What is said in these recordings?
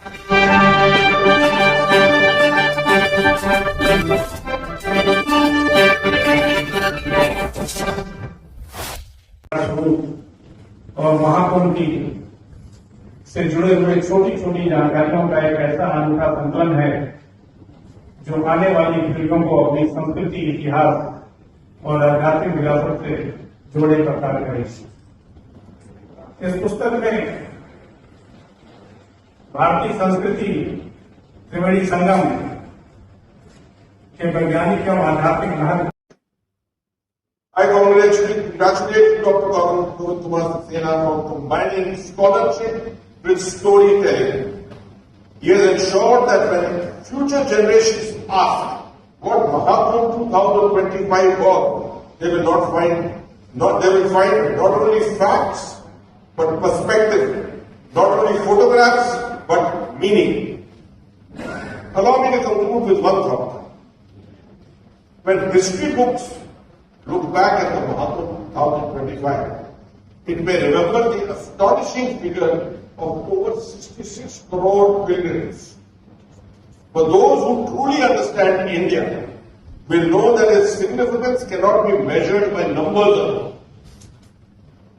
और महाकुंभ की से जुड़े हुए छोटी छोटी जानकारियों का एक ऐसा अनूठा संकलन है जो आने वाली पीढ़ियों को अपनी संस्कृति, इतिहास और आध्यात्मिक विरासत से जोड़े का कार्य करेगी। इस पुस्तक में भारतीय संस्कृति त्रिवेणी संगम के वैज्ञानिक एवं आध्यात्मिक महत्व। I congratulate Dr. Govind Kumar Saxena for combining scholarship with storytelling. He has ensured that when future generations ask what Mahakumbh 2025 was, they will find not only facts but perspective, not only photographs but meaning. Allow me to conclude with one thought. When history books look back at the Mahakumbh 2025, it may remember the astonishing figure of over 66 crore pilgrims. For those who truly understand India, will know that its significance cannot be measured by numbers alone.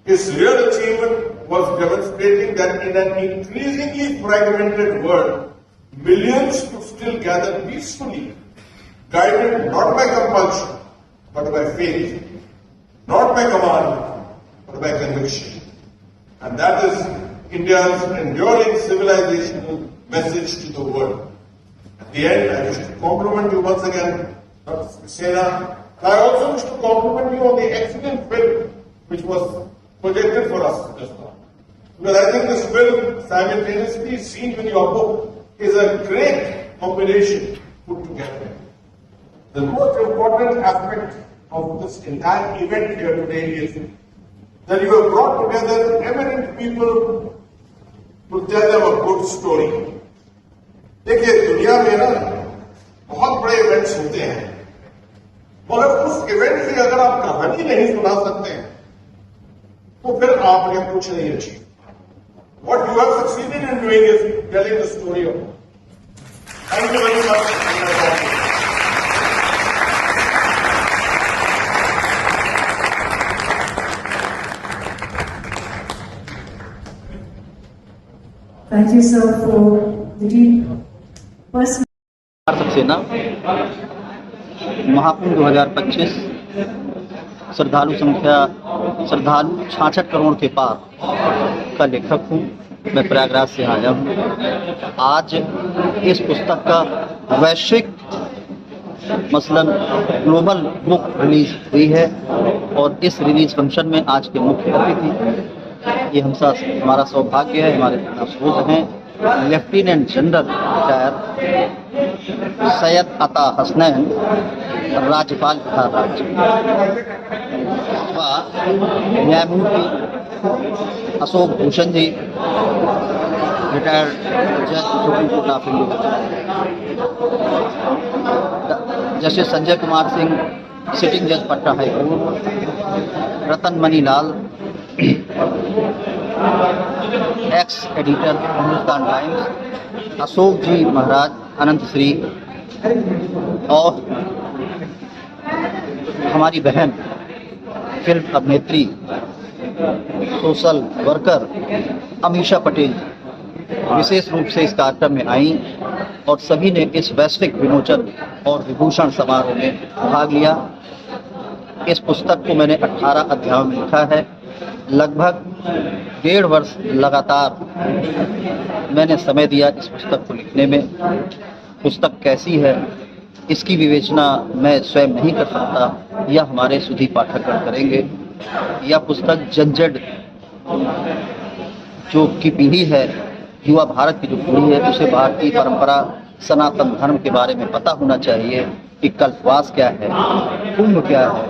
Its real achievement was demonstrating that in an increasingly fragmented world, millions could still gather peacefully, guided not by compulsion, but by faith, not by command, but by conviction. And that is India's enduring civilizational message to the world. At the end, I wish to compliment you once again, Dr. Saxena. I also wish to compliment you on the excellent film which was projected for us just now. Because I think this film, simultaneously seen with your book, is a great combination put together. The most important aspect of this entire event here today is that you have brought together eminent people to tell them a good story. देखिए, दुनिया में ना बहुत बड़े events होते हैं, मगर उस इवेंट से अगर आप कहानी नहीं सुना सकते हैं, तो फिर आपने कुछ नहीं achieve. What you have succeeded in doing is telling the story of. Thank you very much. Thank you, sir, for the deep personal. Saxena Mahakumbh 2025 श्रद्धालु 66 करोड़ के पार का लेखक हूँ। मैं प्रयागराज से आया हूँ। आज इस पुस्तक का वैश्विक मसलन ग्लोबल बुक रिलीज हुई है और इस रिलीज फंक्शन में आज के मुख्य अतिथि ये हमारा सौभाग्य है, हमारे स्रोत हैं लेफ्टिनेंट जनरल रिटायर सैयद अता हसनैन, राज्यपाल बिहार राज्य, व न्यायमूर्ति अशोक भूषण जी, रिटायर्ड जज supreme court of India, justice Sanjay Kumar Singh, sitting जज पटना हाई कोर्ट, रतन मनी लाल, x editor Hindustan times, Ashok जी महाराज, अनंत श्री, और हमारी बहन फिल्म अभिनेत्री सोशल वर्कर अमीषा पटेल विशेष रूप से इस कार्यक्रम में आई और सभी ने इस वैश्विक विमोचन और विभूषण समारोह में भाग लिया। इस पुस्तक को मैंने 18 अध्यायों में लिखा है। लगभग 1.5 वर्ष लगातार मैंने समय दिया इस पुस्तक को लिखने में। पुस्तक कैसी है इसकी विवेचना मैं स्वयं नहीं कर सकता, यह हमारे सुधी पाठकगण करेंगे। यह पुस्तक जनजड जो की पीढ़ी है, युवा भारत की जो पीढ़ी है, उसे भारतीय परंपरा सनातन धर्म के बारे में पता होना चाहिए कि कल्पवास क्या है, कुंभ क्या है,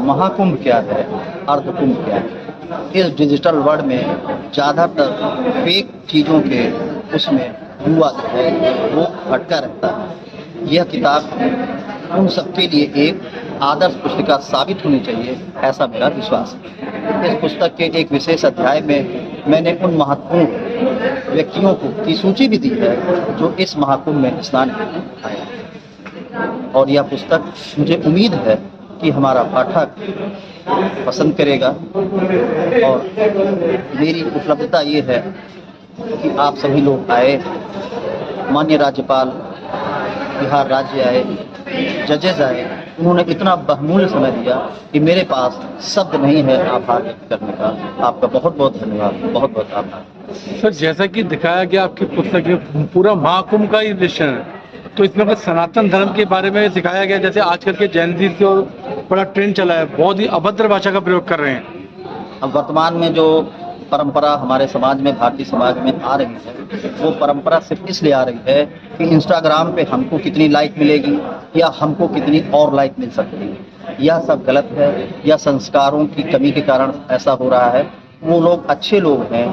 महाकुंभ क्या है, अर्धकुंभ क्या है। इस डिजिटल वर्ल्ड में ज़्यादातर फेक चीज़ों के उसमें युवा जो है वो भटका रहता है। यह किताब उन सबके लिए एक आदर्श पुस्तिका साबित होनी चाहिए, ऐसा मेरा विश्वास है। इस पुस्तक के एक विशेष अध्याय में मैंने उन महत्वपूर्ण व्यक्तियों की सूची भी दी है जो इस महाकुंभ में स्नान आए। और यह पुस्तक मुझे उम्मीद है कि हमारा पाठक पसंद करेगा। और मेरी उपलब्धता ये है कि आप सभी लोग आए, माननीय राज्यपाल बिहार राज्य आए, जजेस आए, उन्होंने इतना बहुमूल्य समय दिया कि मेरे पास शब्द नहीं है आभार व्यक्त करने का। आपका बहुत बहुत धन्यवाद, बहुत बहुत आभार। सर, जैसा कि दिखाया गया आपकी पुस्तक में पूरा महाकुंभ का ही दृश्य है, तो इसमें कुछ सनातन धर्म के बारे में दिखाया गया। जैसे आजकल के जैन जी तो बड़ा ट्रेंड चला है, बहुत ही अभद्र भाषा का प्रयोग कर रहे हैं। अब वर्तमान में जो परंपरा हमारे समाज में, भारतीय समाज में आ रही है, वो परंपरा सिर्फ इसलिए आ रही है कि इंस्टाग्राम पे हमको कितनी लाइक मिलेगी या हमको कितनी और लाइक मिल सकती है। यह सब गलत है, यह संस्कारों की कमी के कारण ऐसा हो रहा है। वो लोग अच्छे लोग हैं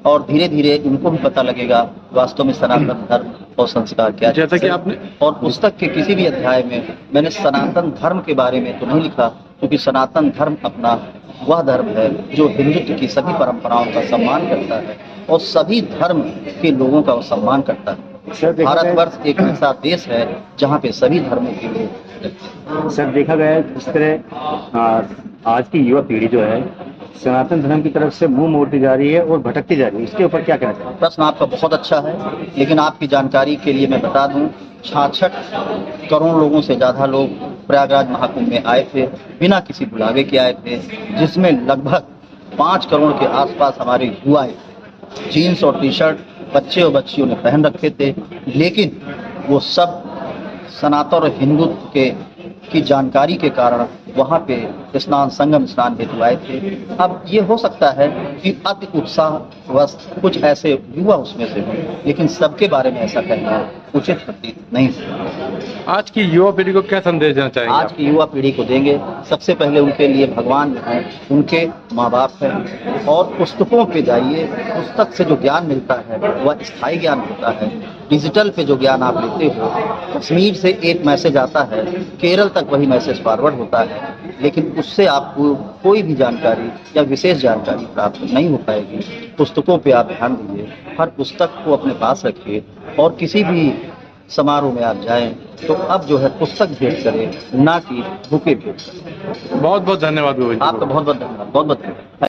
और धीरे धीरे इनको भी पता लगेगा वास्तव में सनातन धर्म और संस्कार क्या है। जैसा कि आपने और पुस्तक के किसी भी अध्याय में मैंने सनातन धर्म के बारे में तो नहीं लिखा, क्योंकि सनातन धर्म अपना वह धर्म है जो हिंदुत्व की सभी परंपराओं का सम्मान करता है और सभी धर्म के लोगों का वो सम्मान करता है। भारतवर्ष एक ऐसा देश है जहाँ पे सभी धर्मों के लोग। सर, देखा गया है इस तरह आज की युवा पीढ़ी जो है सनातन धर्म की तरफ से मुंह मोड़ती जा रही है और भटकती जा रही है, इसके ऊपर क्या कहना चाहिए? प्रश्न आपका बहुत अच्छा है, लेकिन आपकी जानकारी के लिए मैं बता दूं, 66 करोड़ लोगों से ज़्यादा लोग प्रयागराज महाकुंभ में आए थे, बिना किसी बुलावे के आए थे, जिसमें लगभग 5 करोड़ के आसपास हमारे युवा जीन्स और टी शर्ट बच्चे और बच्चियों ने पहन रखे थे, लेकिन वो सब सनातन और हिंदुत्व की जानकारी के कारण वहाँ पे संगम स्नान हेतु आए थे। अब ये हो सकता है कि अति उत्साहवश कुछ ऐसे युवा उसमें से हों, लेकिन सबके बारे में ऐसा कहना उचित प्रतीत नहीं है। आज की युवा पीढ़ी को क्या संदेश देना चाहेंगे? आज की युवा पीढ़ी को देंगे, सबसे पहले उनके लिए भगवान जो है उनके माँ बाप हैं, और पुस्तकों पे जाइए। पुस्तक से जो ज्ञान मिलता है वह स्थायी ज्ञान होता है। डिजिटल पे जो ज्ञान आप लेते हो, कश्मीर से एक मैसेज आता है, केरल तक वही मैसेज फॉरवर्ड होता है, लेकिन उससे आपको कोई भी जानकारी या विशेष जानकारी प्राप्त नहीं हो पाएगी। पुस्तकों पे आप ध्यान दीजिए, हर पुस्तक को अपने पास रखिए, और किसी भी समारोह में आप जाएं तो अब जो है पुस्तक भेंट करें, ना कि बुके भेंट करें। बहुत बहुत धन्यवाद गोविंद जी। आपका बहुत बहुत धन्यवाद, बहुत बहुत धन्यवाद।